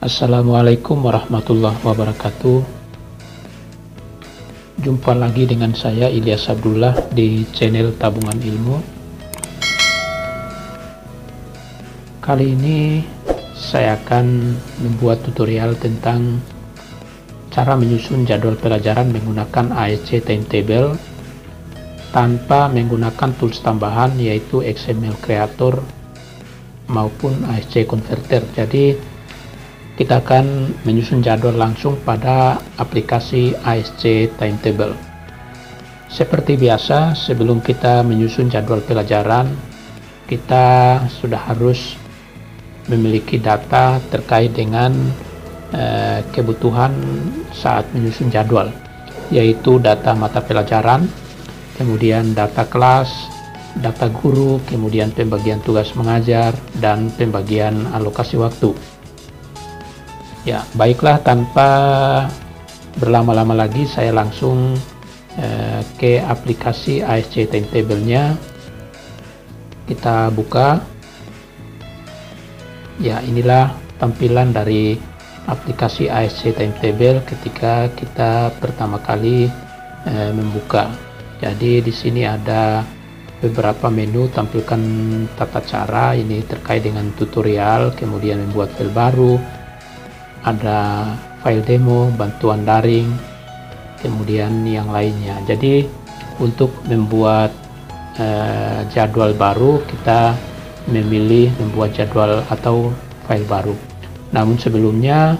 Assalamualaikum warahmatullahi wabarakatuh. Jumpa lagi dengan saya Ilyas Abdullah di channel Tabungan Ilmu. Kali ini saya akan membuat tutorial tentang cara menyusun jadwal pelajaran menggunakan ASC Timetable tanpa menggunakan tools tambahan yaitu XML Creator maupun ASC Converter. Jadi kita akan menyusun jadwal langsung pada aplikasi ASC Timetable. Seperti biasa, sebelum kita menyusun jadwal pelajaran, kita sudah harus memiliki data terkait dengan kebutuhan saat menyusun jadwal, yaitu data mata pelajaran, kemudian data kelas, data guru, kemudian pembagian tugas mengajar, dan pembagian alokasi waktu. Ya, baiklah, tanpa berlama-lama lagi saya langsung ke aplikasi ASC Timetable-nya. Kita buka. Ya, inilah tampilan dari aplikasi ASC Timetable ketika kita pertama kali membuka. Jadi di sini ada beberapa menu, tampilkan tata cara, ini terkait dengan tutorial, kemudian membuat file baru, ada file demo, bantuan daring, kemudian yang lainnya. Jadi untuk membuat jadwal baru, kita memilih membuat jadwal atau file baru. Namun sebelumnya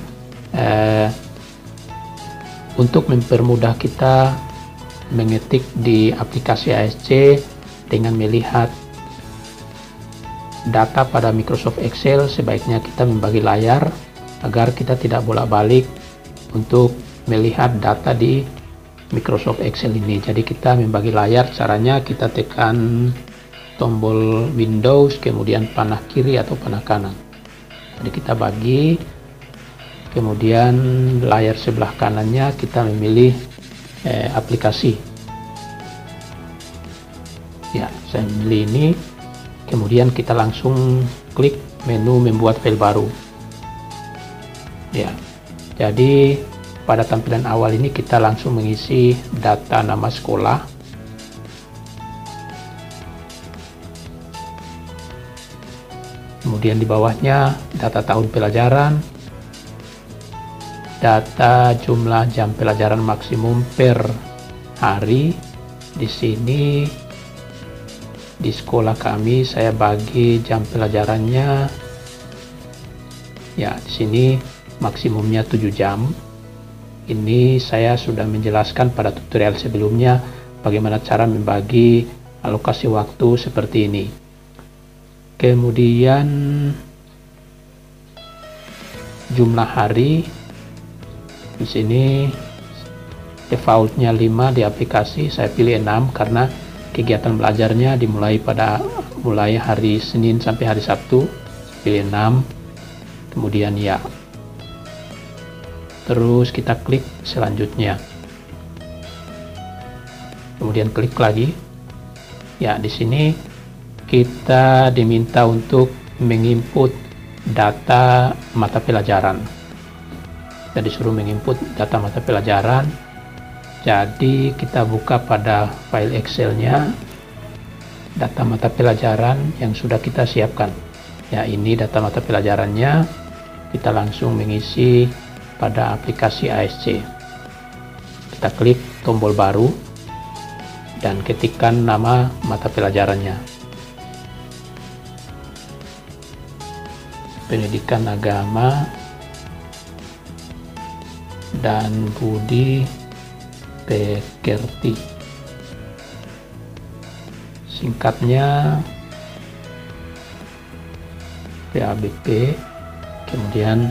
untuk mempermudah kita mengetik di aplikasi ASC dengan melihat data pada Microsoft Excel, sebaiknya kita membagi layar agar kita tidak bolak-balik untuk melihat data di Microsoft Excel ini. Jadi kita membagi layar, caranya kita tekan tombol Windows, kemudian panah kiri atau panah kanan. Jadi kita bagi, kemudian layar sebelah kanannya kita memilih aplikasi. Ya, saya memilih ini, kemudian kita langsung klik menu membuat file baru. Ya, jadi pada tampilan awal ini kita langsung mengisi data nama sekolah, kemudian di bawahnya data tahun pelajaran, data jumlah jam pelajaran maksimum per hari. Di sini di sekolah kami saya bagi jam pelajarannya, ya di sini maksimumnya 7 jam. Ini saya sudah menjelaskan pada tutorial sebelumnya bagaimana cara membagi alokasi waktu seperti ini. Kemudian jumlah hari, di sini defaultnya 5 di aplikasi, saya pilih 6 karena kegiatan belajarnya dimulai mulai hari Senin sampai hari Sabtu. Saya pilih 6, kemudian ya. Terus kita klik selanjutnya, kemudian klik lagi. Ya, di sini kita diminta untuk menginput data mata pelajaran. Kita disuruh menginput data mata pelajaran. Jadi kita buka pada file Excel-nya data mata pelajaran yang sudah kita siapkan. Ya, ini data mata pelajarannya. Kita langsung mengisi pada aplikasi ASC. Kita klik tombol baru dan ketikkan nama mata pelajarannya. Pendidikan Agama dan Budi Pekerti. Singkatnya PABP, kemudian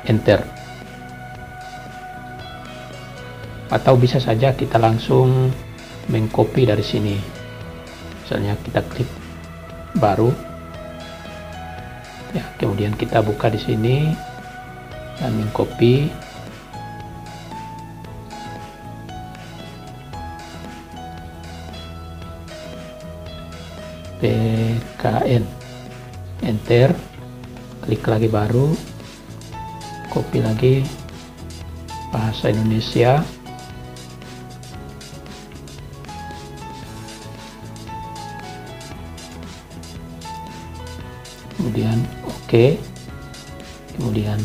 enter. Atau bisa saja kita langsung mengcopy dari sini. Misalnya kita klik baru, ya, kemudian kita buka di sini dan mengcopy. PKN, enter, klik lagi baru, copy lagi bahasa Indonesia. Kemudian oke. Kemudian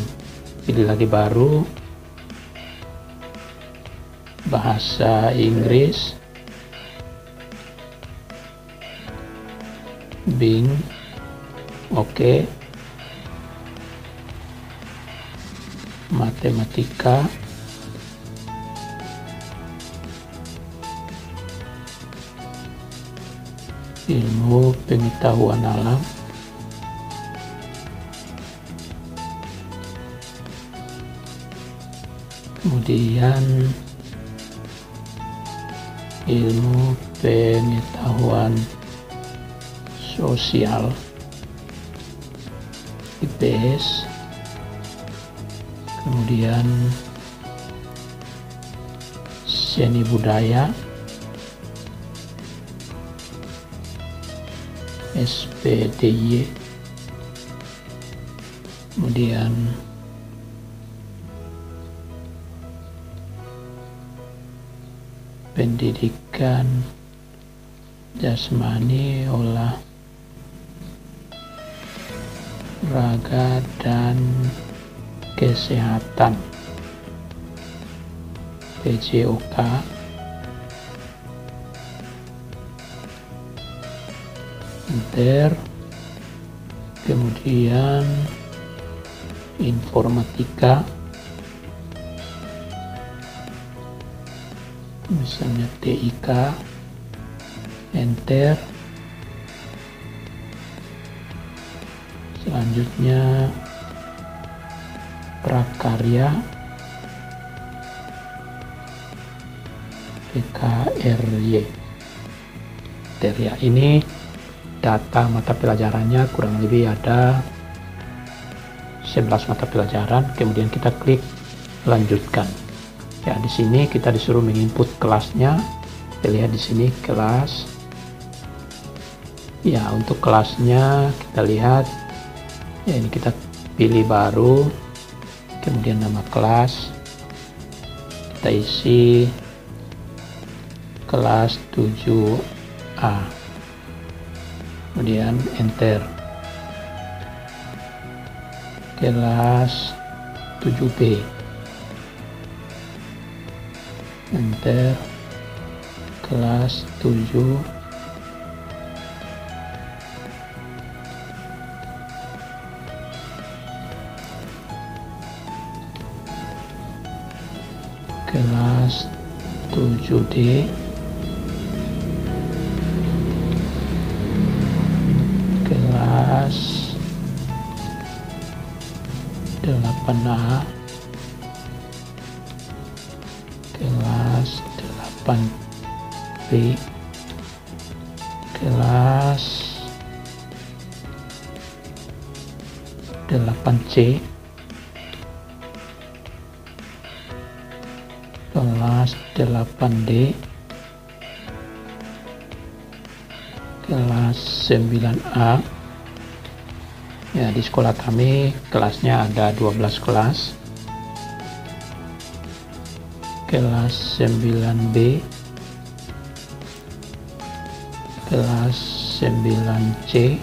pilih lagi baru bahasa Inggris, Bing, oke. Matematika, ilmu pengetahuan alam, kemudian ilmu pengetahuan sosial, IPS, kemudian seni budaya, SPDY, kemudian pendidikan jasmani, olahraga dan kesehatan, PJOK, enter. Kemudian informatika, misalnya TIK, enter. Selanjutnya prakarya, PKRY. Kriteria ini data mata pelajarannya kurang lebih ada 11 mata pelajaran. Kemudian kita klik lanjutkan. Ya, di sini kita disuruh menginput kelasnya. Kita lihat di sini kelas. Ya, untuk kelasnya kita lihat. Ya, ini kita pilih baru. Kemudian nama kelas. Kita isi kelas 7A. Kemudian enter. Kelas 7B. Enter. Kelas 7 kelas 7D, kelas 8A, kelas 8B, kelas 8C, kelas 8D, kelas 9A. Ya, di sekolah kami kelasnya ada 12 kelas. Kelas 9B, kelas 9C,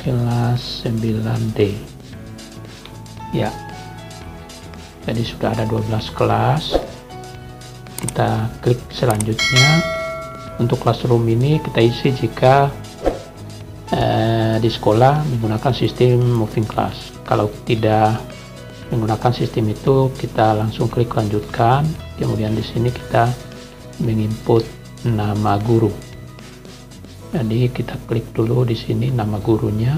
kelas 9D. Ya, jadi sudah ada 12 kelas. Kita klik selanjutnya. Untuk classroom ini kita isi jika di sekolah menggunakan sistem moving class. Kalau tidak menggunakan sistem itu, kita langsung klik lanjutkan. Kemudian di sini kita menginput nama guru. Jadi kita klik dulu di sini nama gurunya.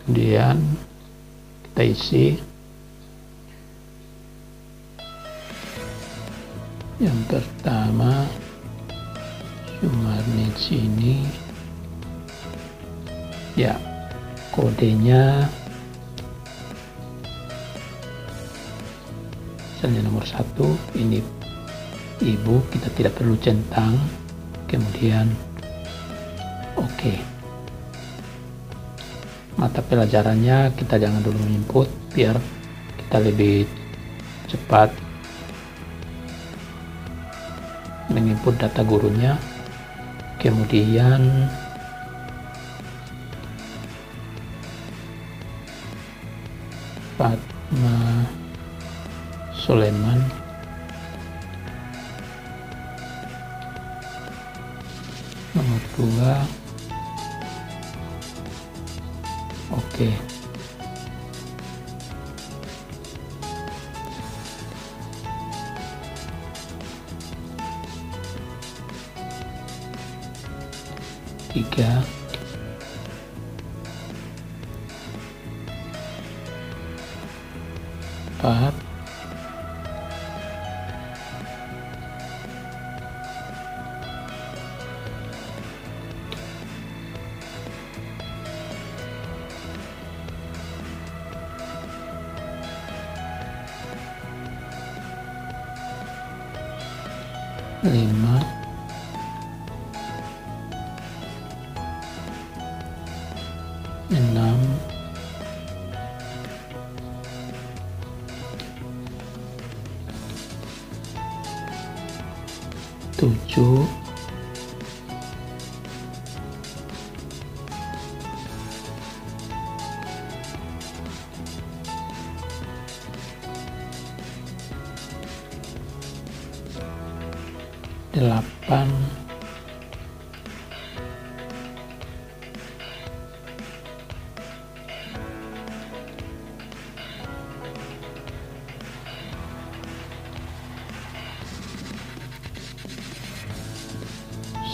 Kemudian kita isi. Yang pertama Sumarneci ini, ya, kodenya misalnya nomor 1, ini ibu, kita tidak perlu centang. Kemudian oke. Oke, mata pelajarannya kita jangan dulu input biar kita lebih cepat menginput data gurunya. Kemudian Fatma Soleman, nomor 2. Oke. Tiga. 4. 5. 6. 7. 8.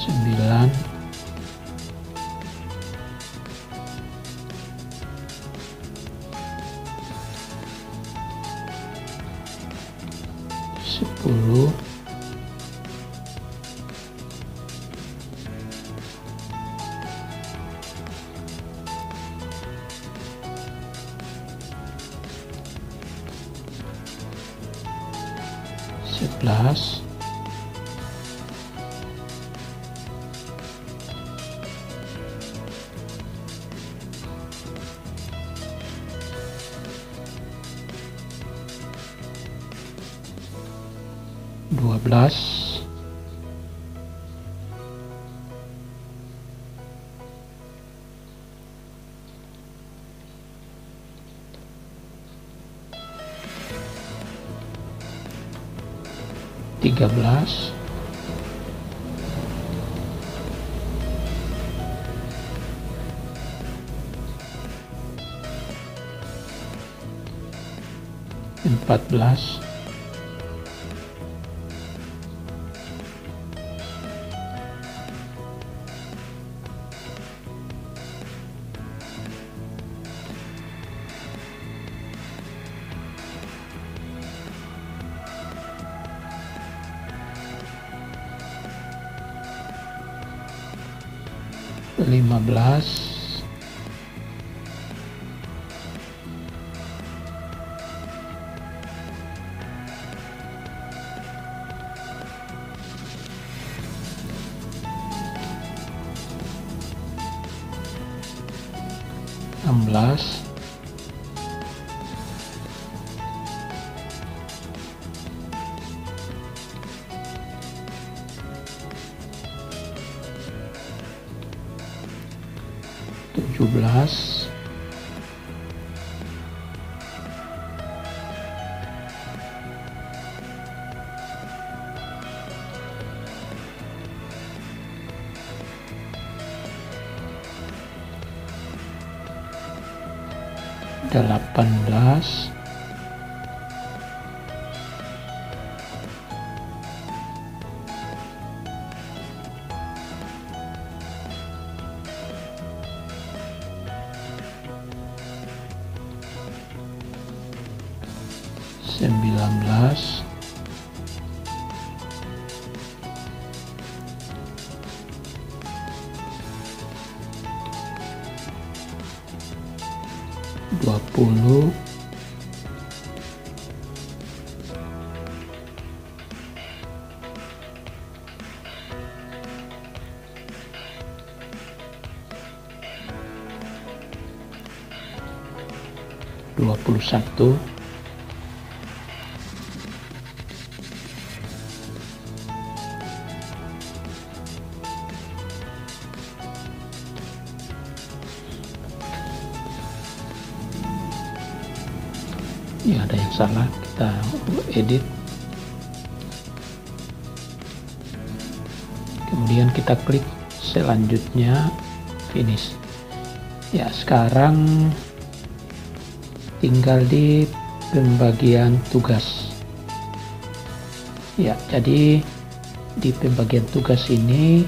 9. 10. 11. 12. 13. 14. 15. 16. 17. 18. 19. 20. 21. 21. Ya, ada yang salah, kita edit, kemudian kita klik selanjutnya, finish. Ya, sekarang tinggal di pembagian tugas. Ya, jadi di pembagian tugas ini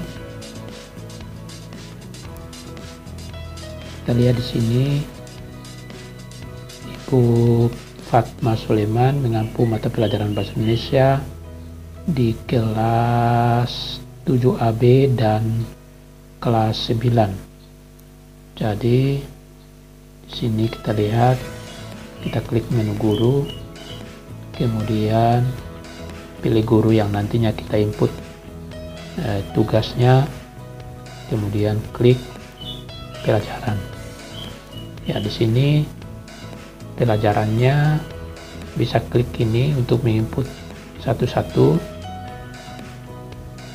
kita lihat di sini, Ibu Fatma Suleman mengampu mata pelajaran bahasa Indonesia di kelas 7AB dan kelas 9. Jadi di sini kita lihat, kita klik menu guru, kemudian pilih guru yang nantinya kita input tugasnya, kemudian klik pelajaran. Ya, di sini pelajarannya bisa klik ini untuk menginput satu-satu,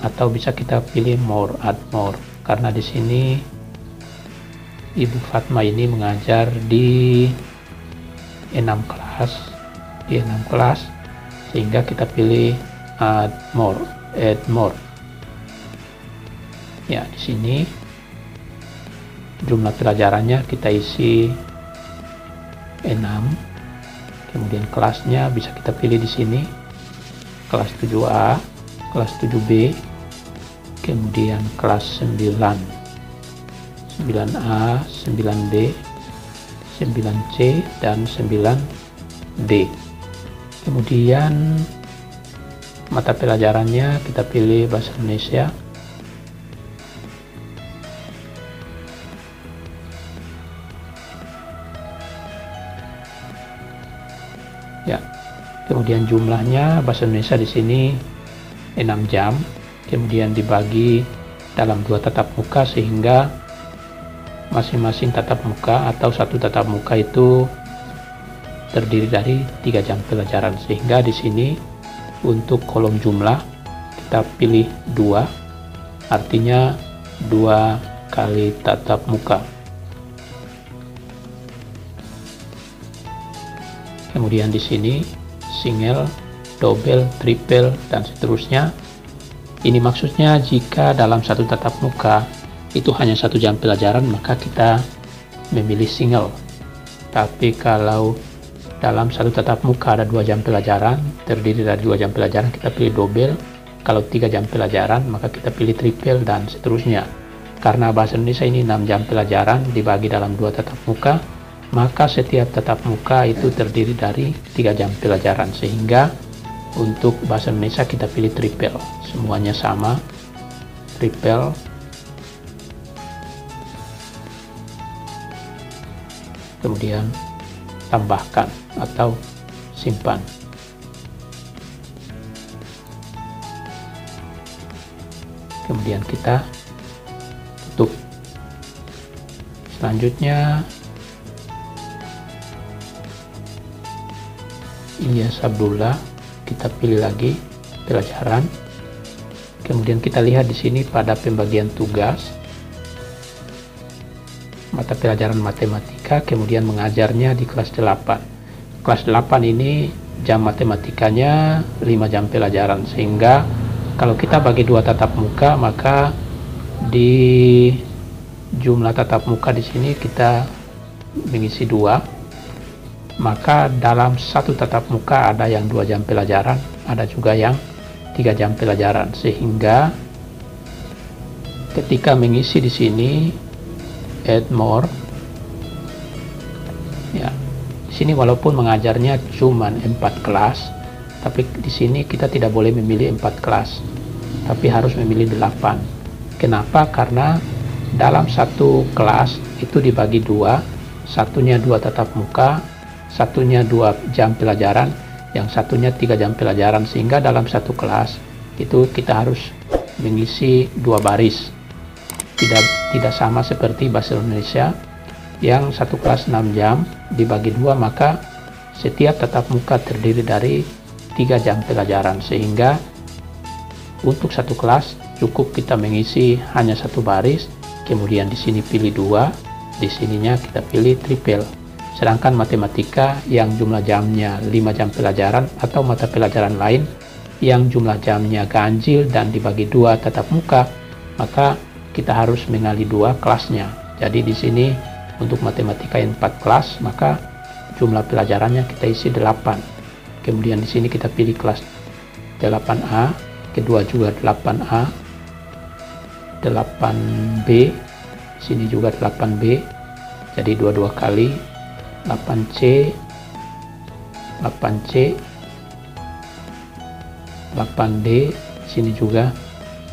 atau bisa kita pilih more, add more, karena di sini Ibu Fatma ini mengajar di 6 kelas, sehingga kita pilih add more. Ya, di sini jumlah pelajarannya kita isi 6, kemudian kelasnya bisa kita pilih di sini, kelas 7A, kelas 7B, kemudian kelas 9, 9A, 9B, 9C, dan 9D. Kemudian mata pelajarannya kita pilih bahasa Indonesia. Ya, kemudian jumlahnya bahasa Indonesia di sini 6 jam, kemudian dibagi dalam 2 tatap muka, sehingga masing-masing tatap muka atau satu tatap muka itu terdiri dari 3 jam pelajaran, sehingga di sini untuk kolom jumlah kita pilih 2, artinya 2 kali tatap muka. Kemudian di sini single, double, triple, dan seterusnya. Ini maksudnya jika dalam satu tatap muka itu hanya 1 jam pelajaran, maka kita memilih single. Tapi kalau dalam satu tatap muka ada 2 jam pelajaran, terdiri dari 2 jam pelajaran, kita pilih double. Kalau 3 jam pelajaran, maka kita pilih triple, dan seterusnya. Karena bahasa Indonesia ini 6 jam pelajaran dibagi dalam 2 tatap muka, maka setiap tatap muka itu terdiri dari 3 jam pelajaran, sehingga untuk bahasa Indonesia kita pilih triple. Semuanya sama, triple. Kemudian tambahkan atau simpan. Kemudian kita tutup. Selanjutnya Ilyas Abdullah, kita pilih lagi pelajaran. Kemudian kita lihat di sini pada pembagian tugas, mata pelajaran matematika, kemudian mengajarnya di kelas 8. Kelas 8 ini jam matematikanya 5 jam pelajaran, sehingga kalau kita bagi 2 tatap muka, maka di jumlah tatap muka di sini kita mengisi 2. Maka dalam satu tatap muka ada yang 2 jam pelajaran, ada juga yang 3 jam pelajaran, sehingga ketika mengisi di sini add more, ya, di sini walaupun mengajarnya cuma 4 kelas, tapi di sini kita tidak boleh memilih 4 kelas, tapi harus memilih 8. Kenapa? Karena dalam satu kelas itu dibagi 2, satunya 2 tatap muka, satunya 2 jam pelajaran, yang satunya 3 jam pelajaran, sehingga dalam satu kelas itu kita harus mengisi 2 baris. Tidak sama seperti bahasa Indonesia. yang satu kelas 6 jam dibagi 2, maka setiap tatap muka terdiri dari 3 jam pelajaran, sehingga untuk satu kelas cukup kita mengisi hanya satu baris, kemudian di sini pilih 2, di sininya kita pilih triple. Sedangkan matematika yang jumlah jamnya 5 jam pelajaran atau mata pelajaran lain yang jumlah jamnya ganjil dan dibagi 2 tatap muka, maka kita harus mengali 2 kelasnya. Jadi di sini untuk matematika yang 4 kelas, maka jumlah pelajarannya kita isi 8. Kemudian di sini kita pilih kelas 8A, kedua juga 8A, 8B, sini juga 8B, jadi 2 kali 8C, 8C, 8D, sini juga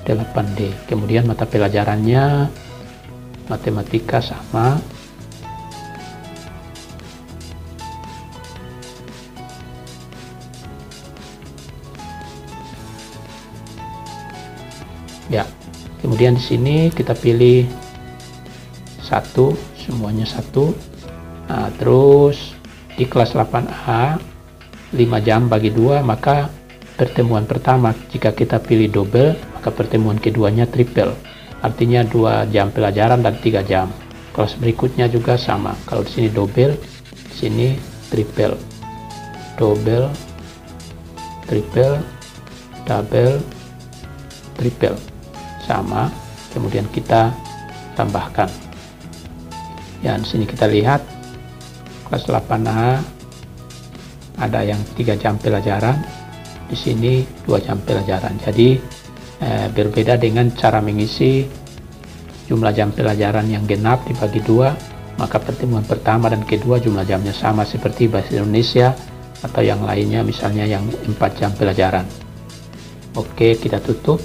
8D. Kemudian mata pelajarannya matematika sama, ya. Kemudian di sini kita pilih 1, semuanya 1. Nah, terus di kelas 8A 5 jam bagi 2, maka pertemuan pertama jika kita pilih double, maka pertemuan keduanya triple, artinya 2 jam pelajaran dan 3 jam. Kelas berikutnya juga sama, kalau di sini double, di sini triple, double, triple, double, triple, sama. Kemudian kita tambahkan. Ya, di sini kita lihat kelas 8A ada yang 3 jam pelajaran, di sini 2 jam pelajaran. Jadi berbeda dengan cara mengisi jumlah jam pelajaran yang genap dibagi 2, maka pertemuan pertama dan kedua jumlah jamnya sama seperti bahasa Indonesia atau yang lainnya, misalnya yang 4 jam pelajaran. Oke, kita tutup.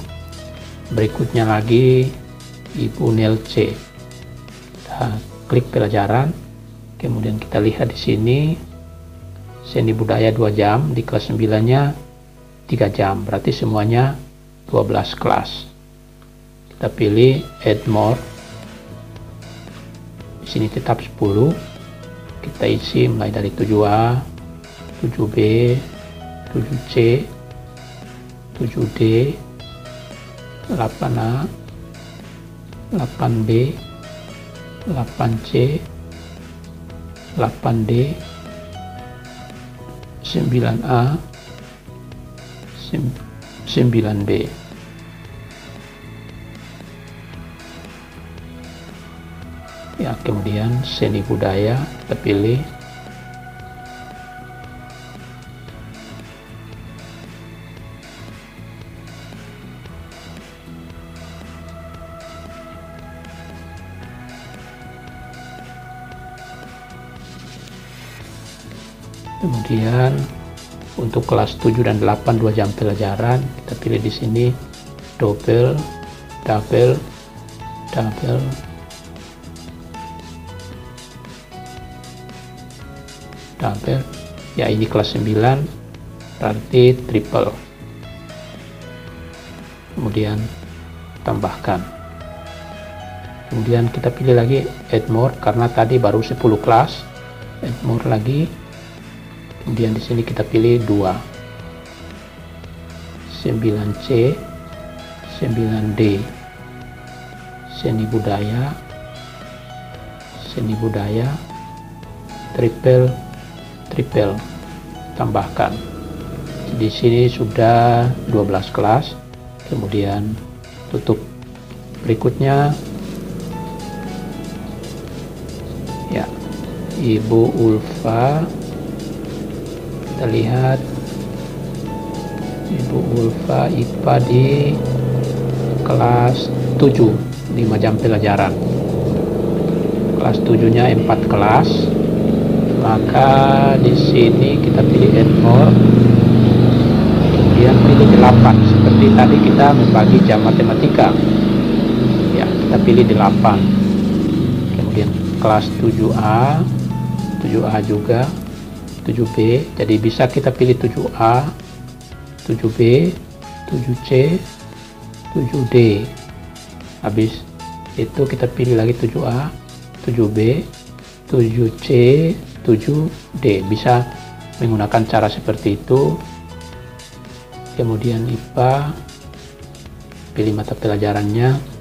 Berikutnya lagi Ibu Nel C. Kita klik pelajaran, kemudian kita lihat di sini seni budaya 2 jam, di kelas 9-nya 3 jam, berarti semuanya 12 kelas. Kita pilih add more, di sini tetap 10, kita isi mulai dari 7A, 7B, 7C, 7D, 8A, 8B, 8C, 8D, 9A, 9B. Ya, kemudian seni budaya kita pilih. Kemudian untuk kelas 7 dan 8 2 jam pelajaran, kita pilih di sini double, double, double, double. Ya, ini kelas 9 berarti triple. Kemudian tambahkan. Kemudian kita pilih lagi add more, karena tadi baru 10 kelas. Add more lagi. Kemudian di sini kita pilih 2, 9C, 9D, seni budaya, triple, triple, tambahkan. Di sini sudah 12 kelas. Kemudian tutup. Berikutnya ya, Ibu Ulfa. Kita lihat Ibu Ulfa IPA di kelas 7, 5 jam pelajaran. Kelas 7-nya 4 kelas. Maka di sini kita pilih add more. Kemudian pilih 8. Seperti tadi kita membagi jam matematika. Ya, kita pilih 8. Kemudian kelas 7A, 7A juga, 7B, jadi bisa kita pilih 7A, 7B, 7C, 7D. Habis itu kita pilih lagi 7A, 7B, 7C, 7D. Bisa menggunakan cara seperti itu. Kemudian IPA, pilih mata pelajarannya.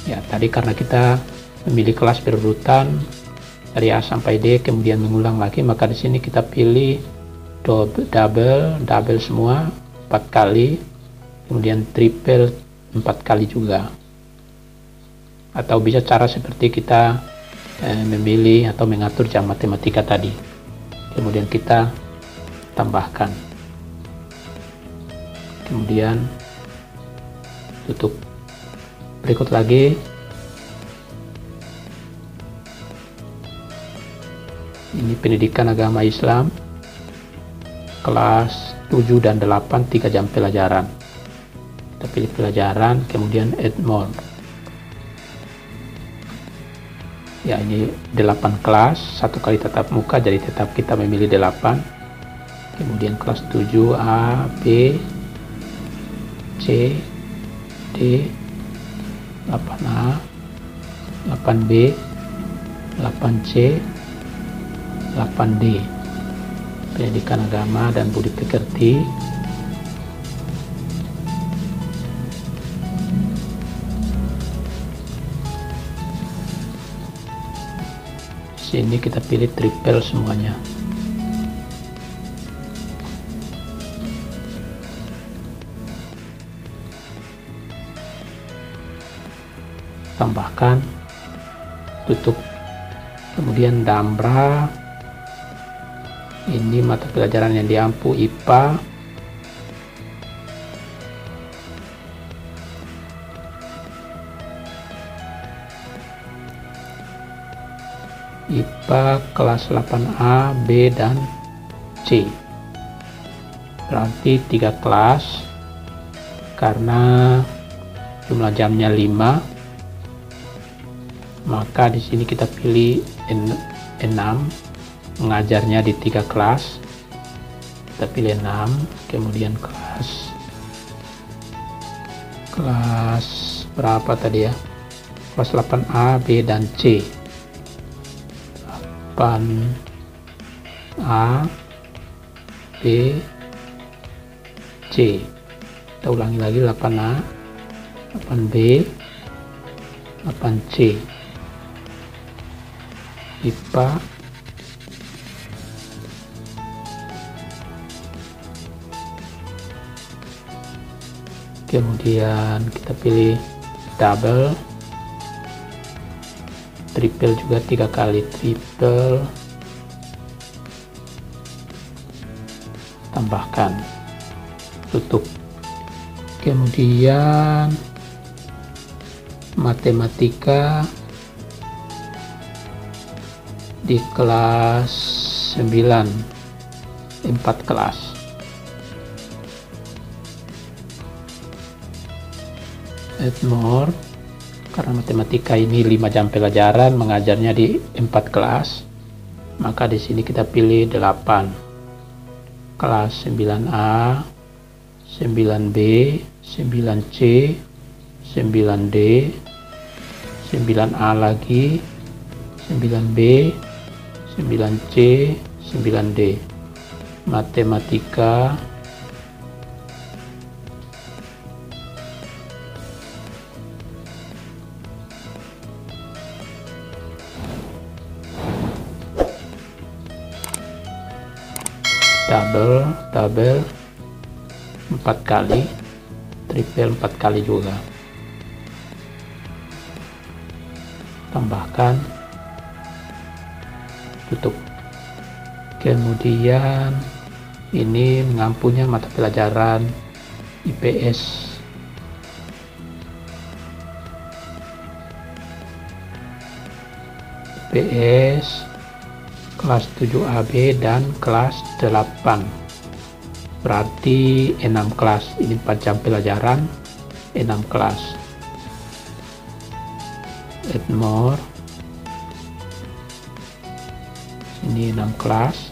Ya, tadi karena kita memilih kelas berurutan dari A sampai D, kemudian mengulang lagi, maka di sini kita pilih double semua 4 kali, kemudian triple 4 kali juga. Atau bisa cara seperti kita memilih atau mengatur jam matematika tadi, kemudian kita tambahkan, kemudian tutup. Berikut lagi, ini pendidikan agama Islam kelas 7 dan 8, 3 jam pelajaran. Kita pilih pelajaran, kemudian add more. Ya, ini 8 kelas, 1 kali tatap muka, jadi tetap kita memilih 8. Kemudian kelas 7 A, B, C, D, 8A, 8B, 8C, 8D. Pendidikan agama dan budi pekerti. Sini kita pilih triple semuanya. Tambahkan, tutup. Kemudian Damra, ini mata pelajaran yang diampu IPA. IPA kelas 8A, B, dan C. Berarti 3 kelas, karena jumlah jamnya 5, maka di sini kita pilih 6, mengajarnya di 3 kelas. Kita pilih 6, kemudian kelas berapa tadi ya? Kelas 8A, B, dan C. 8A, B, C. Kita ulangi lagi, 8A, 8B, 8C. IPA, kemudian kita pilih double, triple juga 3 kali, triple, tambahkan, tutup. Kemudian matematika di kelas 9, 4 kelas. Add more, karena matematika ini 5 jam pelajaran, mengajarnya di 4 kelas, maka di sini kita pilih 8. Kelas 9A, 9B, 9C, 9D, 9A lagi, 9B, 9C, 9D. Matematika double 4 kali, triple 4 kali juga. Tambahkan, tutup. Kemudian ini mengampunya mata pelajaran IPS. IPS kelas 7AB dan kelas 8. Berarti 6 kelas. Ini 4 jam pelajaran, 6 kelas. Add more. Ini 6 kelas.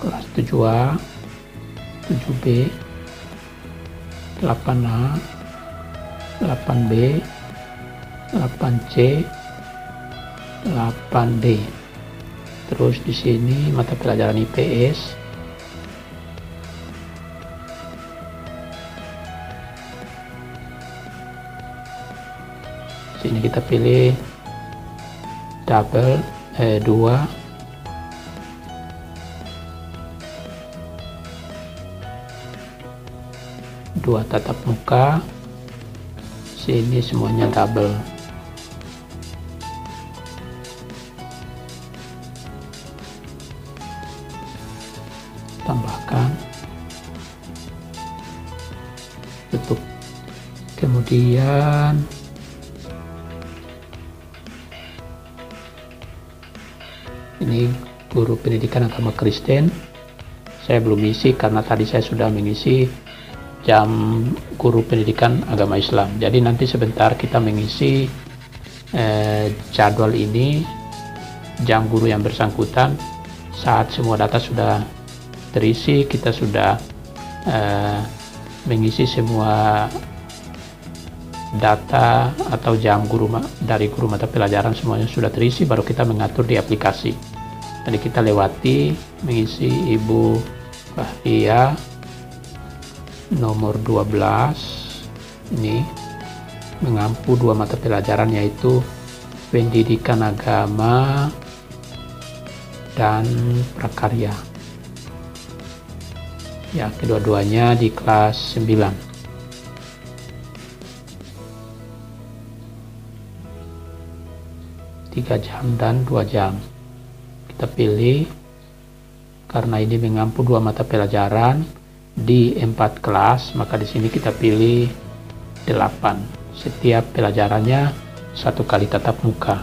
kelas 7A, 7B, 8A, 8B, 8C, 8D. Terus di sini mata pelajaran IPS. Sini kita pilih double 2 tatap muka. Sini semuanya double. Tambahkan, tutup. Kemudian ini guru pendidikan agama Kristen. Saya belum isi karena tadi saya sudah mengisi jam guru pendidikan agama Islam. Jadi nanti sebentar kita mengisi jadwal ini, jam guru yang bersangkutan. Saat semua data sudah terisi, kita sudah mengisi semua data atau jam guru dari guru mata pelajaran, semuanya sudah terisi, baru kita mengatur di aplikasi. Jadi kita lewati mengisi Ibu Bahtia nomor 12 ini mengampu 2 mata pelajaran, yaitu pendidikan agama dan prakarya. Ya, kedua-duanya di kelas 9. Tiga jam dan 2 jam. Kita pilih, karena ini mengampu 2 mata pelajaran di 4 kelas, maka di sini kita pilih 8. Setiap pelajarannya 1 kali tatap muka.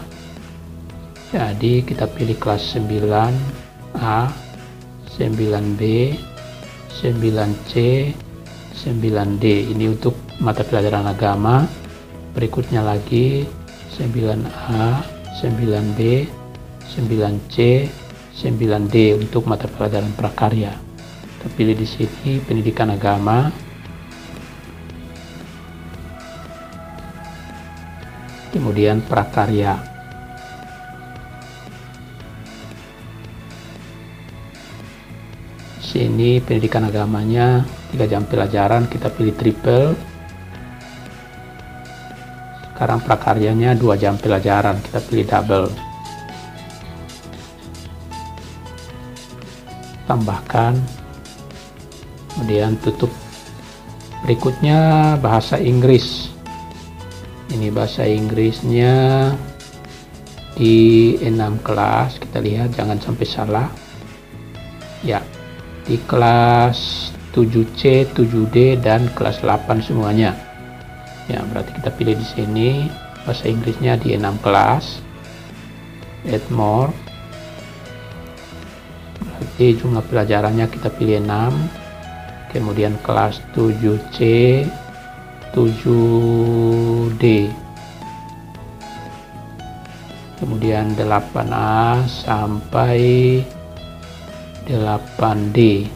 Jadi kita pilih kelas 9A, 9B, 9C, 9D. Ini untuk mata pelajaran agama. Berikutnya lagi 9A, 9B, 9C, 9D untuk mata pelajaran prakarya. Kita pilih di sini pendidikan agama. Kemudian prakarya. Sini pendidikan agamanya 3 jam pelajaran, kita pilih triple. Sekarang prakaryanya 2 jam pelajaran, kita pilih double. Tambahkan, kemudian tutup. Berikutnya bahasa Inggris. Ini bahasa Inggrisnya di 6 kelas, kita lihat jangan sampai salah. Ya, di kelas 7C, 7D dan kelas 8 semuanya. Ya, berarti kita pilih di sini bahasa Inggrisnya di 6 kelas. Add more. Berarti jumlah pelajarannya kita pilih 6. Kemudian kelas 7C, 7D. Kemudian 8A sampai 8D.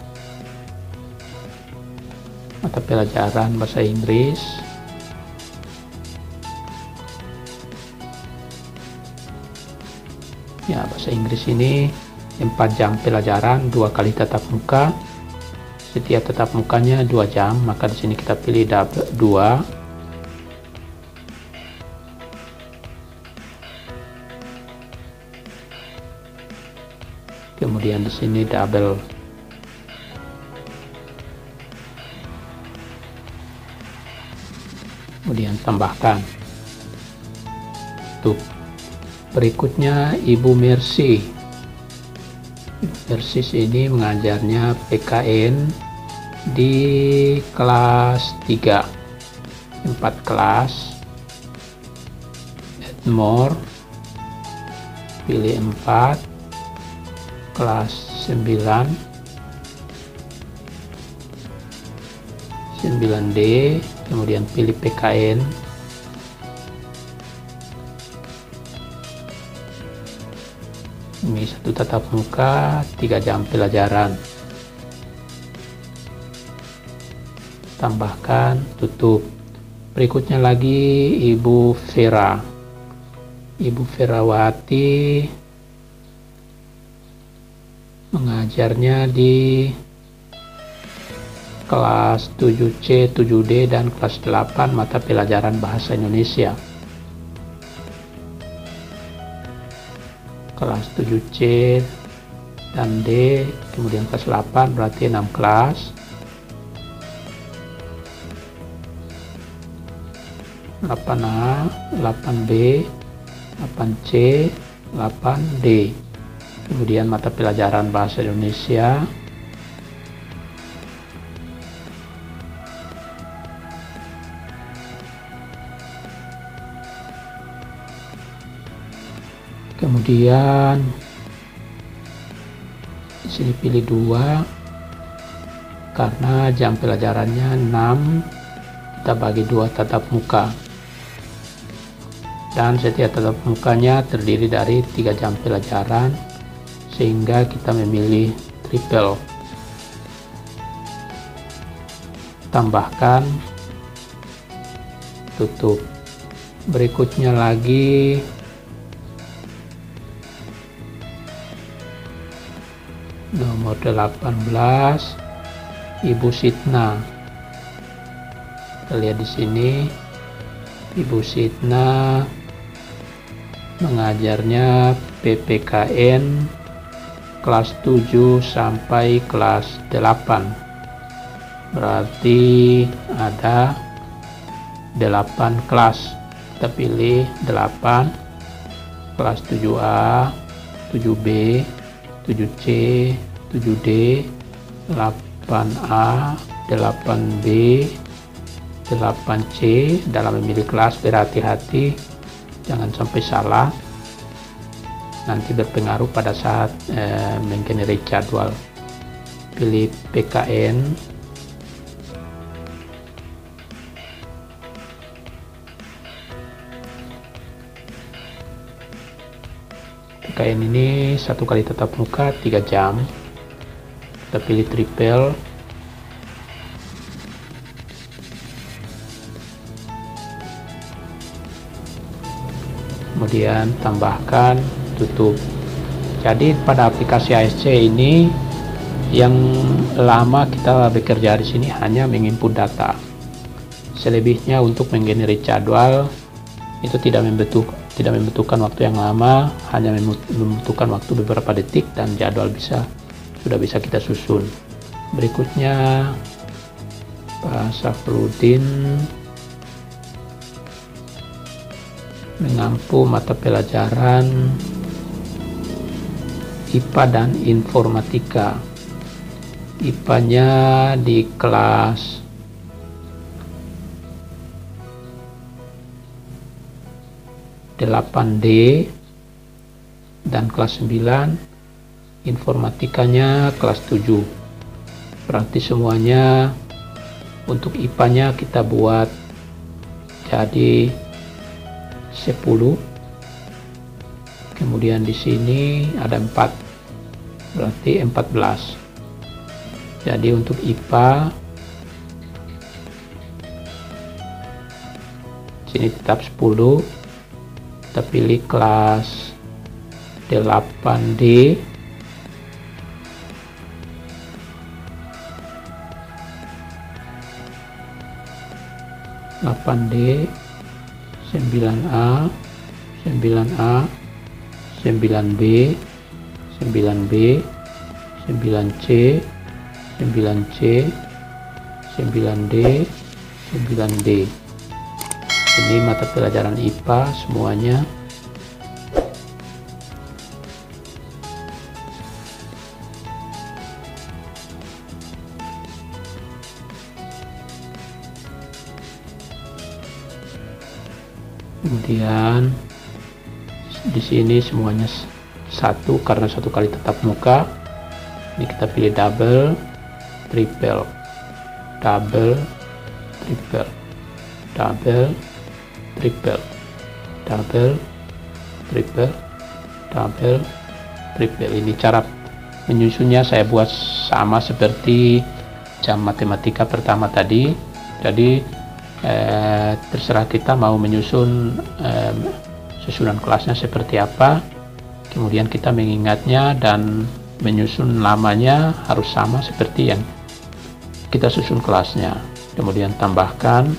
Mata pelajaran bahasa Inggris. Ya, bahasa Inggris ini 4 jam pelajaran, 2 kali tatap muka. Setiap tatap mukanya 2 jam, maka di sini kita pilih 2. Kemudian di sini double. Kemudian tambahkan. Tuh. Berikutnya Ibu Mercy. Ibu Mercy ini mengajarnya PKN di kelas 3. 4 kelas. Add more. Pilih 4. Kelas 9, 9D, kemudian pilih PKN. Ini 1 tatap muka, 3 jam pelajaran. tambahkan, tutup. Berikutnya lagi Ibu Vera. Ibu Verawati mengajarnya di kelas 7C, 7D, dan kelas 8 mata pelajaran Bahasa Indonesia. Kelas 7C dan D, kemudian kelas 8, berarti 6 kelas. 8A, 8B, 8C, 8D. Kemudian mata pelajaran Bahasa Indonesia. Kemudian di sini pilih 2 karena jam pelajarannya 6, kita bagi 2 tatap muka. Dan setiap tatap mukanya terdiri dari 3 jam pelajaran, sehingga kita memilih triple. Tambahkan, tutup. Berikutnya lagi nomor 18, Ibu Sitna. Kita lihat di sini, Ibu Sitna mengajarnya PPKN kelas 7 sampai kelas 8. Berarti ada 8 kelas. Kita pilih 8, kelas 7A, 7B, 7C, 7D, 8A, 8B, 8C. Dalam memilih kelas berhati-hati, jangan sampai salah, nanti berpengaruh pada saat menggenerate jadwal. Pilih PKN, PKN ini 1 kali tatap muka 3 jam. Kita pilih triple. Kemudian tambahkan, tutup. Jadi pada aplikasi ASC ini yang lama kita bekerja di sini hanya menginput data. Selebihnya untuk menggenerate jadwal itu tidak membutuhkan waktu yang lama, hanya membutuhkan waktu beberapa detik dan jadwal sudah bisa kita susun. Berikutnya Pak Safruddin mengampu mata pelajaran IPA dan Informatika. IPA-nya di kelas 8D dan kelas 9, Informatikanya kelas 7. Berarti semuanya untuk IPA-nya kita buat jadi 10. Kemudian di sini ada 4, berarti 14. Jadi untuk IPA sini tetap 10. Kita pilih kelas 8D, (8D), 9A, 9A, 9B, 9B, 9C, 9C, 9D, 9D. Ini mata pelajaran IPA semuanya. Kemudian di sini semuanya 1 karena 1 kali tatap muka. Ini kita pilih double, triple, double, triple, double, triple, double, triple, double, triple. Ini cara menyusunnya saya buat sama seperti jam matematika pertama tadi. Jadi terserah kita mau menyusun susunan kelasnya seperti apa, kemudian kita mengingatnya dan menyusun lamanya harus sama seperti yang kita susun kelasnya. Kemudian tambahkan,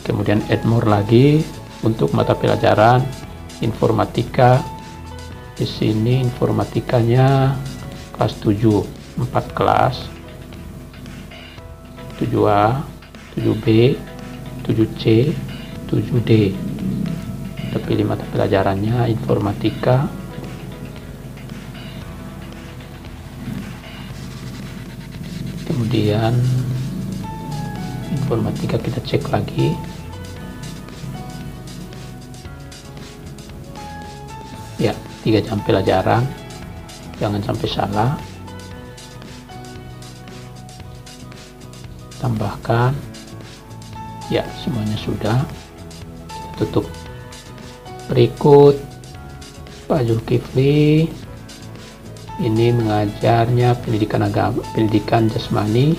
kemudian add more lagi untuk mata pelajaran informatika. Di sini informatikanya kelas 7, 4 kelas, 7A, 7B, 7C, 7D. Kita pilih mata pelajarannya informatika. Kemudian informatika kita cek lagi. Ya, 3 jam pelajaran, jangan sampai salah. Tambahkan, ya semuanya sudah, kita tutup. Berikut Pak Zulkifli, ini mengajarnya pendidikan agama, pendidikan jasmani,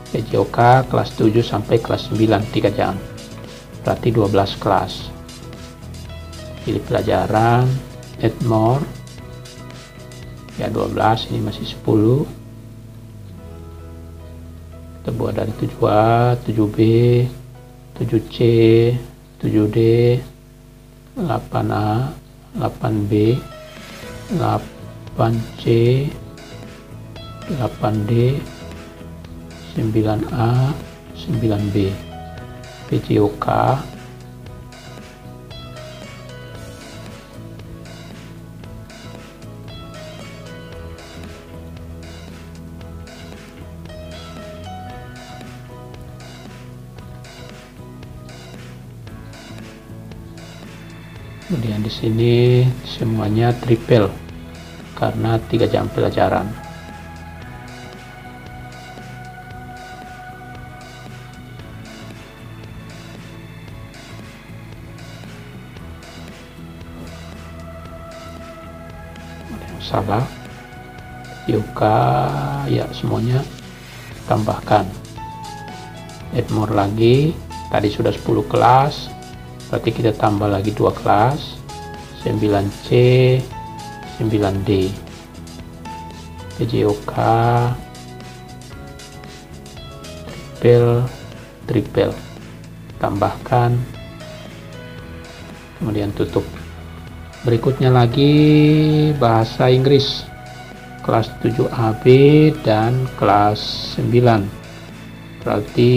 PJOK kelas 7 sampai kelas 9, 3 jam, berarti 12 kelas. Pilih pelajaran, add more, ya 12, ini masih 10. Kita buat dari 7A, 7B, 7C, 7D, 8A, 8B, 8C, 8D, 9A, 9B, PJOK. Kemudian di sini semuanya triple karena 3 jam pelajaran. Ada yang salah. Yoga, ya semuanya tambahkan. Add more lagi. Tadi sudah 10 kelas. Berarti kita tambah lagi 2 kelas, 9C, 9D, PJOK, triple, tambahkan, kemudian tutup. Berikutnya lagi bahasa Inggris, kelas 7AB dan kelas 9, berarti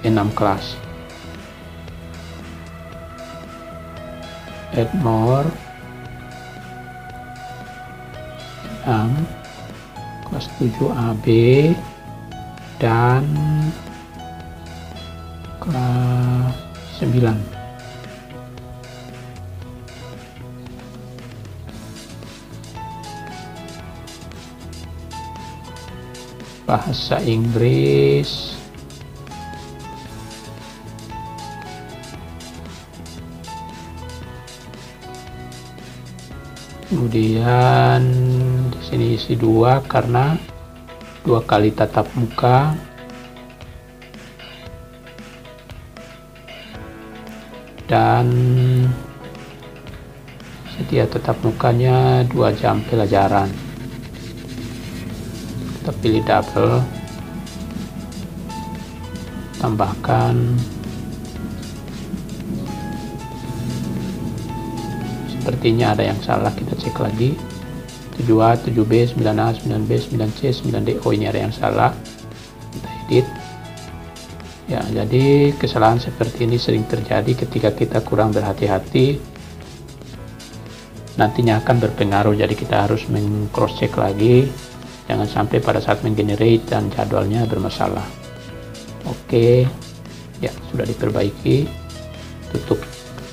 6 kelas. Add more, 6, kelas 7AB dan kelas 9. Bahasa Inggris, kemudian di sini isi 2 karena 2 kali tatap muka, dan setiap tatap mukanya 2 jam pelajaran. Kita pilih double, tambahkan, sepertinya ada yang salah, kita cek lagi. 7A, 7B, 9A, 9B, 9C, 9D. Oh, ini ada yang salah, kita edit. Ya, jadi kesalahan seperti ini sering terjadi ketika kita kurang berhati-hati. Nantinya akan berpengaruh, jadi kita harus cross check lagi. Jangan sampai pada saat menggenerate dan jadwalnya bermasalah. Oke, ya sudah diperbaiki, tutup.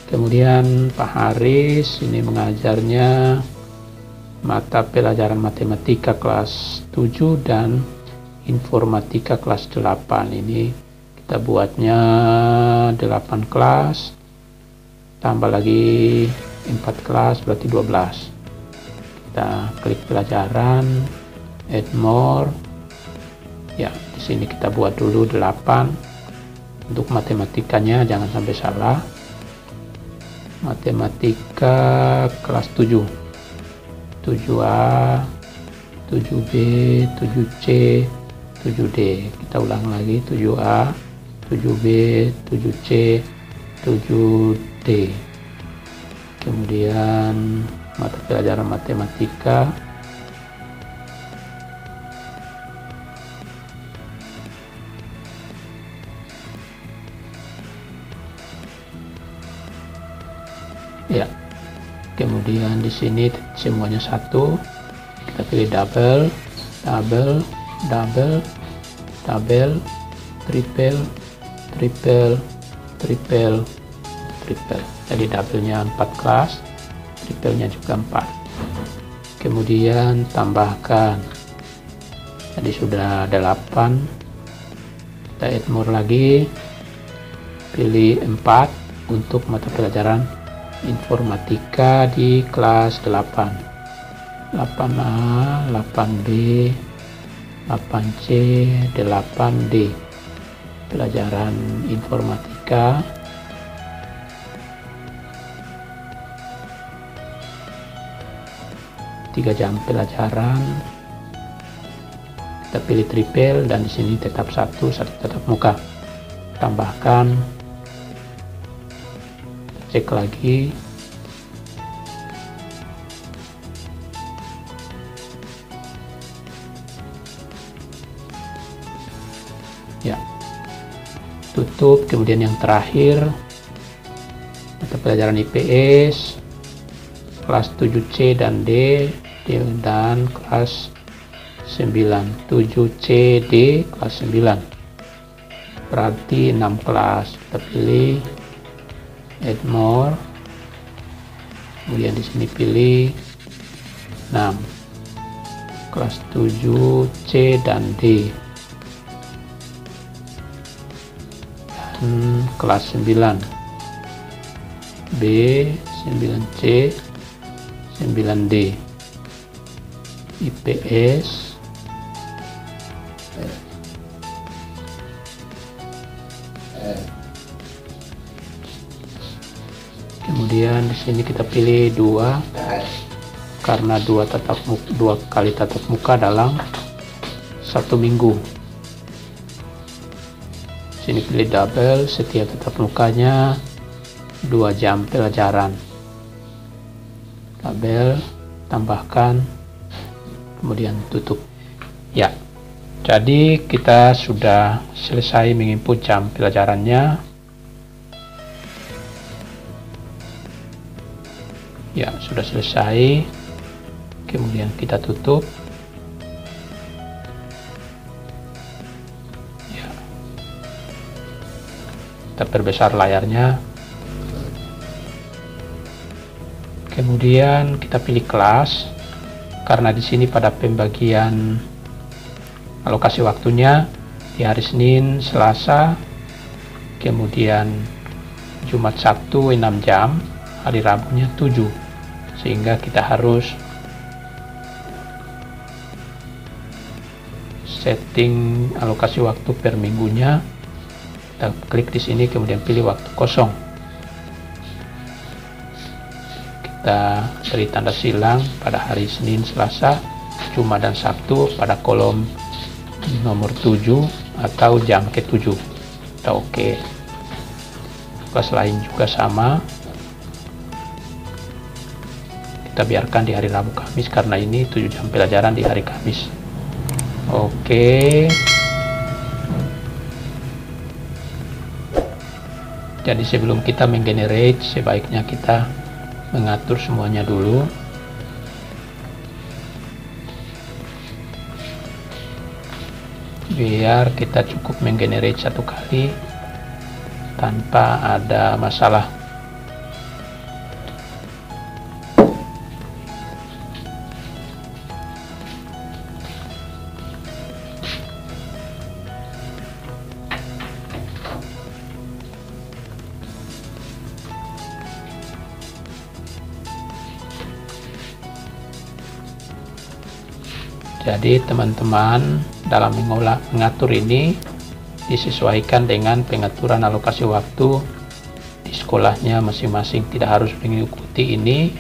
Kemudian Pak Haris ini mengajarnya mata pelajaran matematika kelas 7 dan informatika kelas 8. Ini kita buatnya 8 kelas, tambah lagi 4 kelas, berarti 12. Kita klik pelajaran, add more, Ya, di sini kita buat dulu 8. Untuk matematikanya jangan sampai salah. Matematika kelas 7. 7A, 7B, 7C, 7D. Kita ulang lagi, 7A, 7B, 7C, 7D. Kemudian mata pelajaran matematika ya. Kemudian di sini semuanya satu, kita pilih double, double, double, double, triple, triple, triple, triple. Jadi double-nya 4 kelas, triple-nya juga 4. Kemudian tambahkan, tadi sudah 8, kita add more lagi, pilih 4 untuk mata pelajaran informatika di kelas 8. 8A, 8B, 8C, 8D. Pelajaran informatika. Tiga jam pelajaran. Kita pilih triple dan di sini tetap satu tetap muka. Tambahkan, cek lagi. Ya, tutup. Kemudian yang terakhir, mata pelajaran IPS kelas 7C dan D, dan kelas 9, 7C D kelas 9, berarti 6 kelas. Kita pilih add more, kemudian di sini pilih 6, kelas 7C dan D, dan kelas 9 B, 9C, 9D. IPS kemudian di sini kita pilih 2 karena 2 kali tatap muka dalam 1 minggu. Sini pilih double, setiap tatap mukanya 2 jam pelajaran. Double, tambahkan, kemudian tutup. Ya, jadi kita sudah selesai menginput jam pelajarannya. Ya, sudah selesai. Kemudian kita tutup. Ya. Kita perbesar layarnya. Kemudian kita pilih kelas, karena di sini pada pembagian alokasi waktunya di hari Senin, Selasa, kemudian Jumat, Sabtu 6 jam, hari Rabunya 7, sehingga kita harus setting alokasi waktu per minggunya. Kita klik di sini, kemudian pilih waktu kosong. Kita beri tanda silang pada hari Senin, Selasa, Jumat, dan Sabtu pada kolom nomor 7 atau jam ke-7. Kita oke. Kelas lain juga sama. Kita biarkan di hari Rabu, Kamis, karena ini 7 jam pelajaran di hari Kamis. Oke. Jadi sebelum kita menggenerate, sebaiknya kita mengatur semuanya dulu. Biar kita cukup menggenerate 1 kali tanpa ada masalah. Jadi teman-teman dalam mengatur ini disesuaikan dengan pengaturan alokasi waktu di sekolahnya masing-masing. Tidak harus mengikuti ini,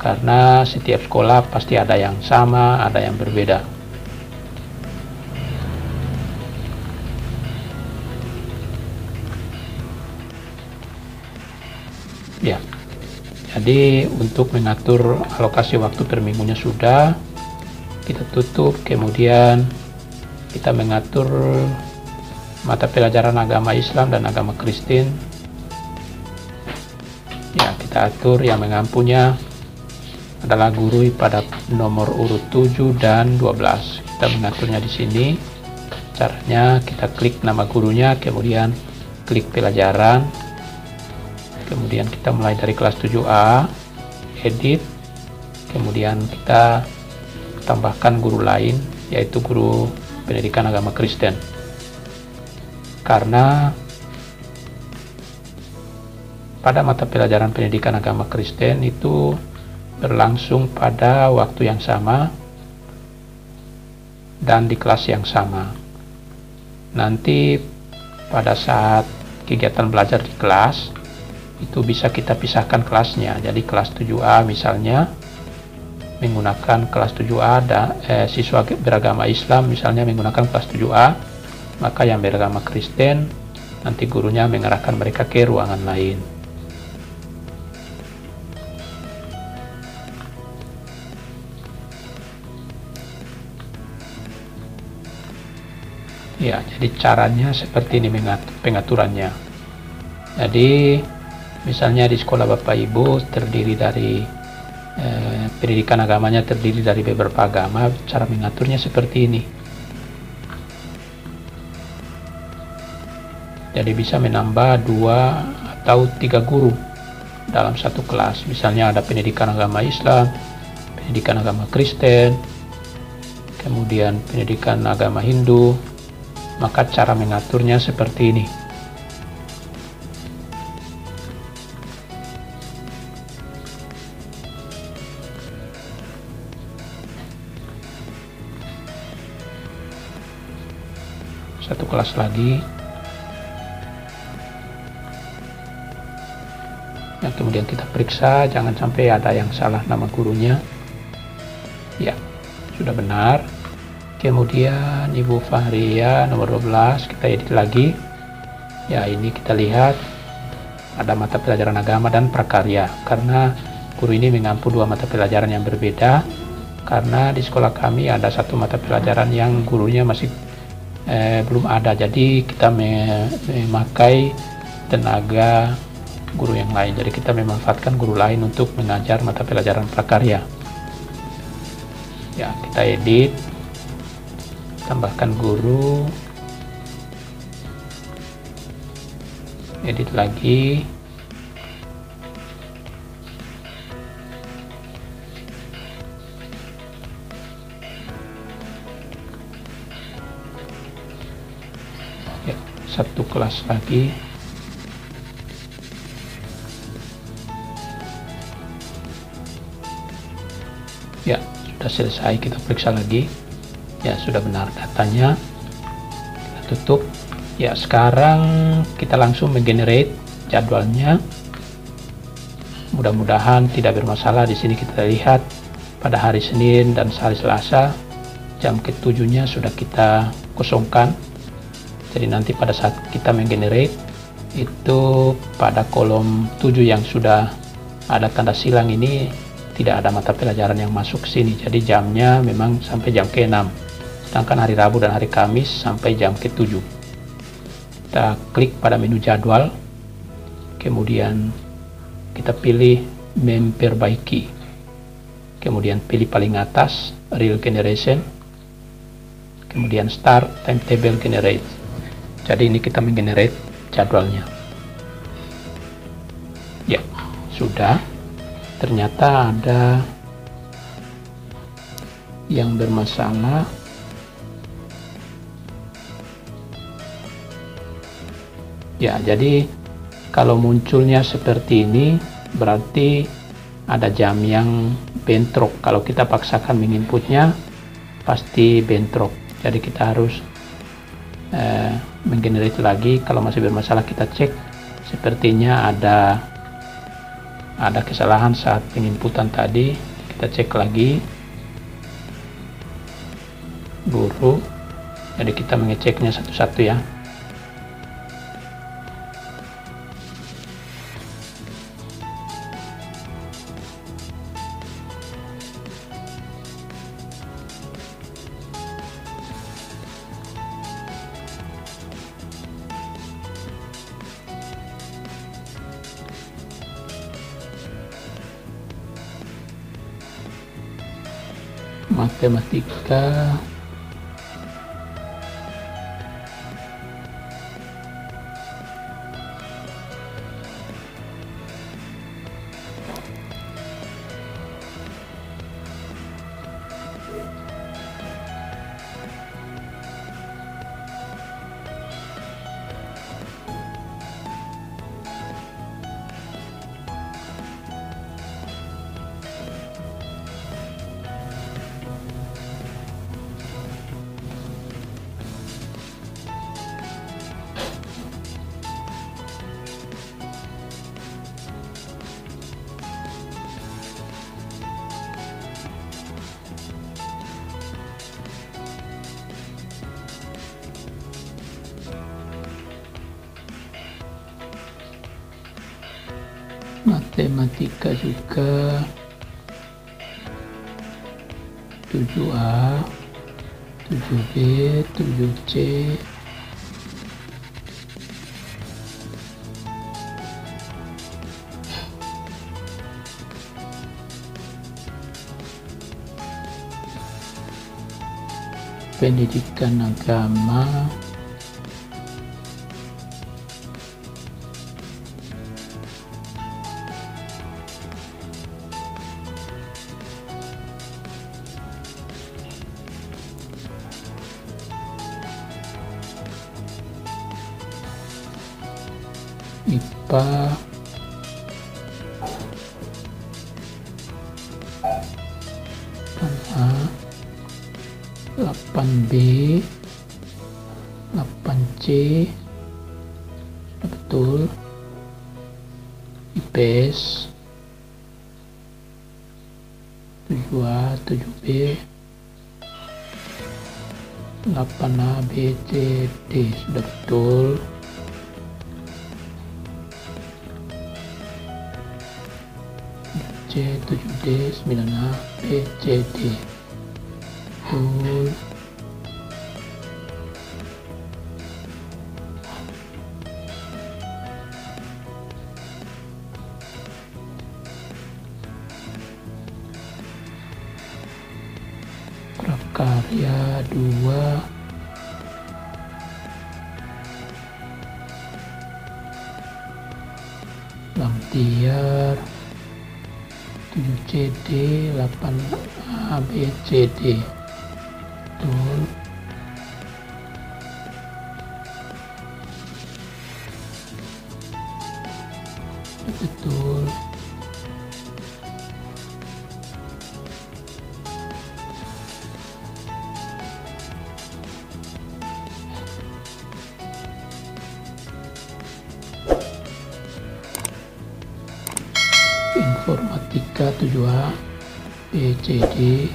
karena setiap sekolah pasti ada yang sama, ada yang berbeda. Ya, jadi untuk mengatur alokasi waktu per minggunya sudah, kita tutup. Kemudian kita mengatur mata pelajaran agama Islam dan agama Kristen. Ya, kita atur yang mengampunya adalah guru pada nomor urut 7 dan 12. Kita mengaturnya di sini. Caranya kita klik nama gurunya, kemudian klik pelajaran. Kemudian kita mulai dari kelas 7A, edit. Kemudian kita tambahkan guru lain, yaitu guru pendidikan agama Kristen. Karena pada mata pelajaran pendidikan agama Kristen itu berlangsung pada waktu yang sama dan di kelas yang sama. Nanti pada saat kegiatan belajar di kelas itu bisa kita pisahkan kelasnya. Jadi kelas 7A misalnya menggunakan kelas 7A, siswa beragama Islam misalnya menggunakan kelas 7A, maka yang beragama Kristen nanti gurunya mengarahkan mereka ke ruangan lain. Ya, jadi caranya seperti ini pengaturannya. Jadi misalnya di sekolah Bapak Ibu terdiri dari pendidikan agamanya terdiri dari beberapa agama, cara mengaturnya seperti ini. Jadi bisa menambah 2 atau 3 guru dalam satu kelas. Misalnya ada pendidikan agama Islam, pendidikan agama Kristen, kemudian pendidikan agama Hindu, maka cara mengaturnya seperti ini. Satu kelas lagi. Yang kemudian kita periksa, jangan sampai ada yang salah nama gurunya. Ya, sudah benar. Kemudian Ibu Fahria nomor 12 kita edit lagi. Ya, ini kita lihat ada mata pelajaran agama dan prakarya, karena guru ini mengampu 2 mata pelajaran yang berbeda. Karena di sekolah kami ada 1 mata pelajaran yang gurunya masih belum ada, jadi kita memakai tenaga guru yang lain. Jadi kita memanfaatkan guru lain untuk mengajar mata pelajaran prakarya. Ya, kita edit, tambahkan guru, edit lagi. Ya, 1 kelas lagi. Ya, sudah selesai, kita periksa lagi. Ya, sudah benar datanya. Kita tutup. Ya, sekarang kita langsung menggenerate jadwalnya. Mudah-mudahan tidak bermasalah. Di sini kita lihat pada hari Senin dan hari Selasa jam ke-7-nya sudah kita kosongkan. Jadi nanti pada saat kita menggenerate itu pada kolom 7 yang sudah ada tanda silang ini tidak ada mata pelajaran yang masuk ke sini. Jadi jamnya memang sampai jam ke-6. Sedangkan hari Rabu dan hari Kamis sampai jam ke-7. Kita klik pada menu jadwal. Kemudian kita pilih memperbaiki. Kemudian pilih paling atas real generation. Kemudian start timetable generate. Jadi ini kita menggenerate jadwalnya. Ya, sudah. Ternyata ada yang bermasalah. Ya, jadi kalau munculnya seperti ini berarti ada jam yang bentrok. Kalau kita paksakan menginputnya pasti bentrok. Jadi kita harus menggenerate lagi. Kalau masih bermasalah kita cek, sepertinya ada kesalahan saat penginputan tadi. Kita cek lagi, buruk. Jadi kita mengeceknya satu-satu ya. Matematika juga 7A, 7B, 7C, pendidikan agama, IPA, A, 8B, 8C, betul, IPS, 7A, 7B, 8A, B, C, D, sudah betul. C, 7D, 9A, B, C, D, betul. Prakarya 2, Lamtiar 7CD, 8A, B, C, D, betul. Betul. Informatika 7A, B, C, D,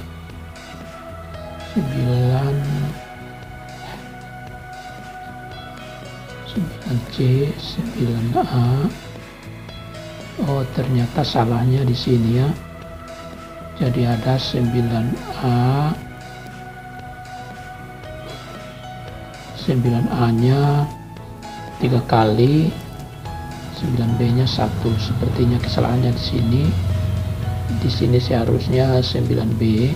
9C, 9A. Oh, ternyata salahnya di sini ya. Jadi ada 9A, 9A-nya 3 kali, 9B-nya 1. Sepertinya kesalahannya di sini. Di sini seharusnya 9B.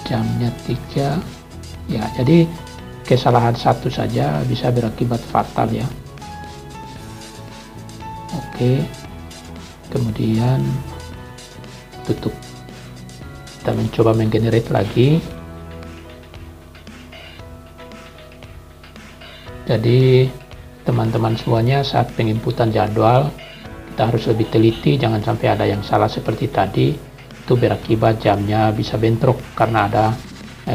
Jamnya 3. Ya, jadi kesalahan satu saja bisa berakibat fatal ya. Oke. Kemudian tutup. Kita mencoba menggenerate lagi. Jadi teman-teman semuanya, saat penginputan jadwal kita harus lebih teliti, jangan sampai ada yang salah seperti tadi. itu berakibat jamnya bisa bentrok karena ada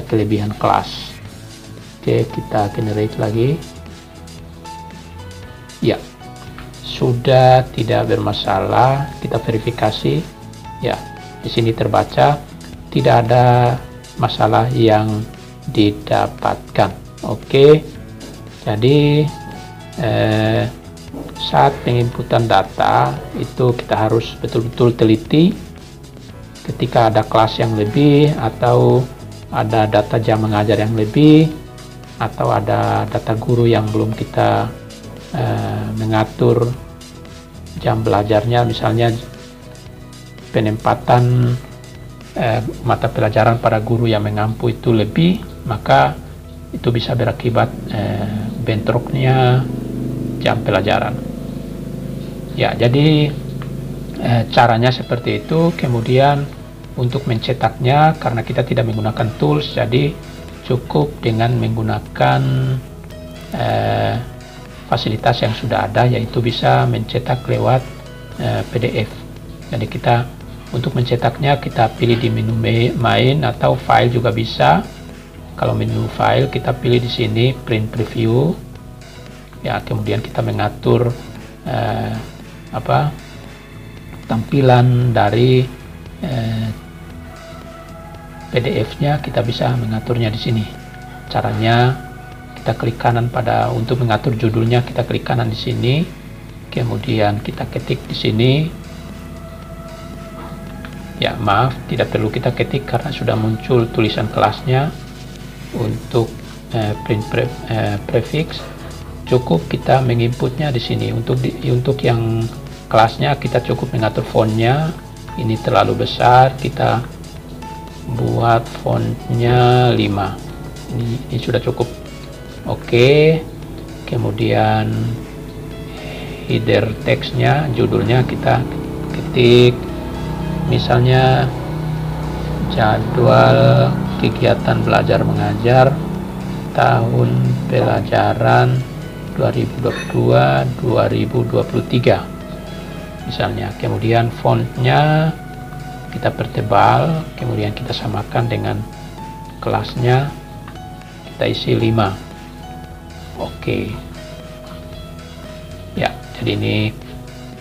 kelebihan kelas. Oke, kita generate lagi. Ya, sudah tidak bermasalah. Kita verifikasi. Ya, di sini terbaca tidak ada masalah yang didapatkan. Oke, jadi saat penginputan data itu kita harus betul-betul teliti. Ketika ada kelas yang lebih, atau ada data jam mengajar yang lebih, atau ada data guru yang belum kita mengatur jam belajarnya, misalnya penempatan mata pelajaran pada guru yang mengampu itu lebih, maka itu bisa berakibat bentroknya jam pelajaran. Ya, jadi caranya seperti itu. Kemudian untuk mencetaknya, karena kita tidak menggunakan tools, jadi cukup dengan menggunakan fasilitas yang sudah ada, yaitu bisa mencetak lewat PDF. Jadi kita untuk mencetaknya kita pilih di menu main atau file juga bisa. Kalau menu file kita pilih di sini print preview. Ya, kemudian kita mengatur tampilan dari PDF-nya, kita bisa mengaturnya di sini. Caranya kita klik kanan untuk mengatur judulnya, kita klik kanan di sini. Kemudian kita ketik di sini. Ya, maaf, tidak perlu kita ketik karena sudah muncul tulisan kelasnya. Untuk print prefix cukup kita menginputnya di sini. Untuk yang kelasnya kita cukup mengatur fontnya. Ini terlalu besar, kita buat fontnya 5. Ini sudah cukup. Oke, kemudian header teksnya, judulnya kita ketik misalnya jadwal kegiatan belajar mengajar tahun pelajaran 2022-2023 misalnya. Kemudian fontnya kita pertebal, kemudian kita samakan dengan kelasnya, kita isi 5. Oke. Ya, jadi ini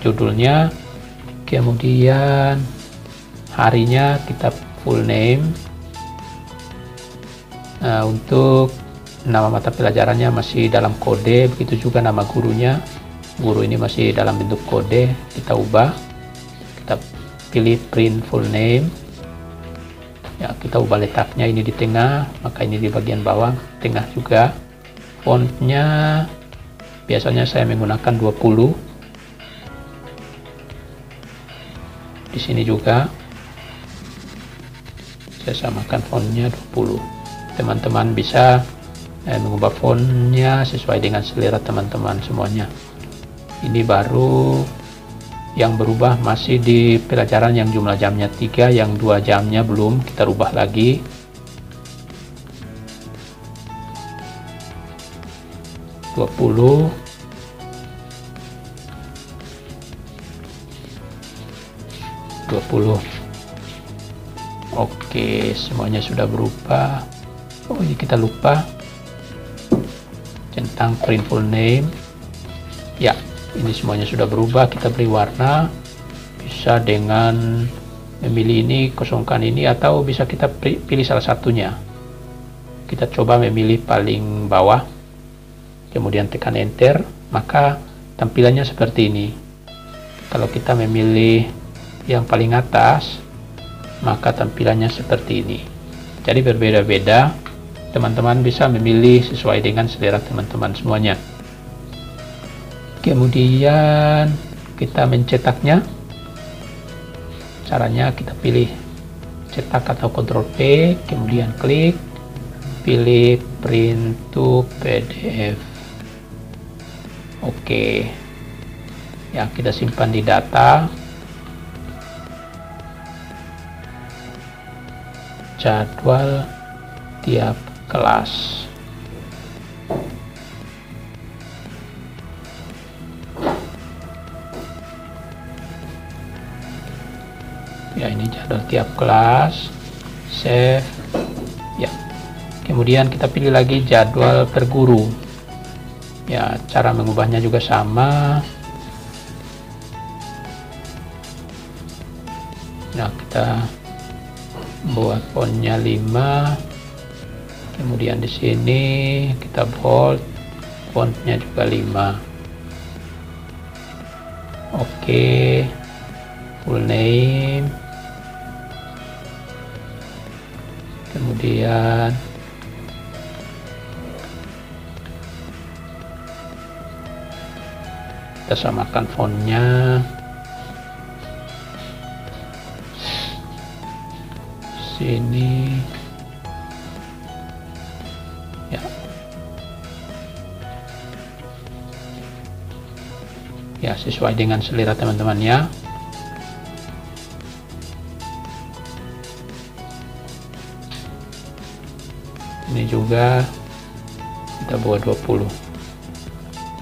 judulnya. Kemudian harinya kita full name. Untuk nama mata pelajarannya masih dalam kode, begitu juga nama gurunya. Guru ini masih dalam bentuk kode, kita ubah. Kita pilih print full name. Ya, kita ubah letaknya, ini di tengah, maka ini di bagian bawah, tengah juga. Fontnya biasanya saya menggunakan 20. Di sini juga saya samakan fontnya 20. Teman-teman bisa mengubah fontnya sesuai dengan selera teman-teman semuanya. Ini baru yang berubah masih di pelajaran yang jumlah jamnya 3, yang 2 jamnya belum, kita rubah lagi. (20) Oke, semuanya sudah berubah. Oh, ini kita lupa tentang print full name. Ya, ini semuanya sudah berubah. Kita beri warna, bisa dengan memilih ini, kosongkan ini, atau bisa kita pilih salah satunya. Kita coba memilih paling bawah, kemudian tekan enter, maka tampilannya seperti ini. Kalau kita memilih yang paling atas, maka tampilannya seperti ini. Jadi berbeda-beda, teman-teman bisa memilih sesuai dengan selera teman-teman semuanya. Kemudian kita mencetaknya. Caranya kita pilih cetak atau Ctrl P, kemudian klik, pilih print to PDF. Oke. Ya, kita simpan di data. Jadwal tiap kelas. Ya, ini jadwal tiap kelas, save ya. Kemudian kita pilih lagi jadwal per guru ya. Cara mengubahnya juga sama. Nah, kita buat fontnya 5, kemudian di sini kita bold, fontnya juga 5. Oke, full name, kemudian kita samakan fontnya. Sini ya. Ya, sesuai dengan selera teman-teman ya. Ini juga kita buat 20.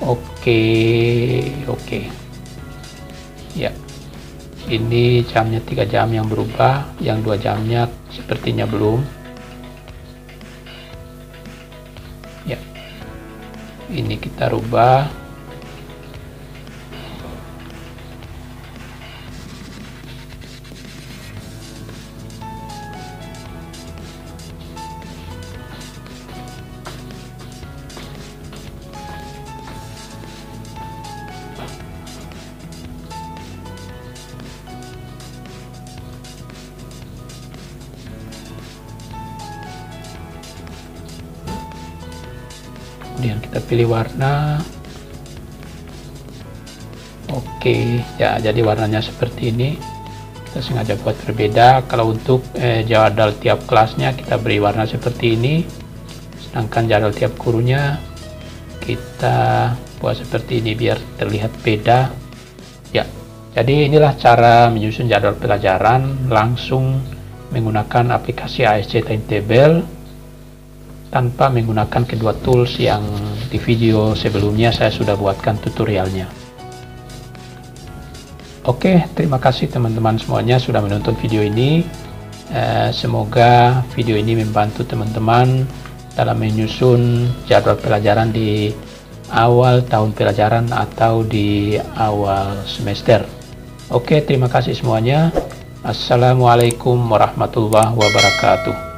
Oke. Ya. Ini jamnya 3 jam yang berubah, yang 2 jamnya sepertinya belum. Ya. Ini kita rubah. Kemudian kita pilih warna. Oke ya, jadi warnanya seperti ini. Kita sengaja buat berbeda. Kalau untuk jadwal tiap kelasnya kita beri warna seperti ini, sedangkan jadwal tiap gurunya kita buat seperti ini biar terlihat beda ya. Jadi inilah cara menyusun jadwal pelajaran langsung menggunakan aplikasi ASC Timetable tanpa menggunakan kedua tools yang di video sebelumnya saya sudah buatkan tutorialnya. Oke, terima kasih teman-teman semuanya sudah menonton video ini. Semoga video ini membantu teman-teman dalam menyusun jadwal pelajaran di awal tahun pelajaran atau di awal semester. Oke, terima kasih semuanya. Assalamualaikum warahmatullahi wabarakatuh.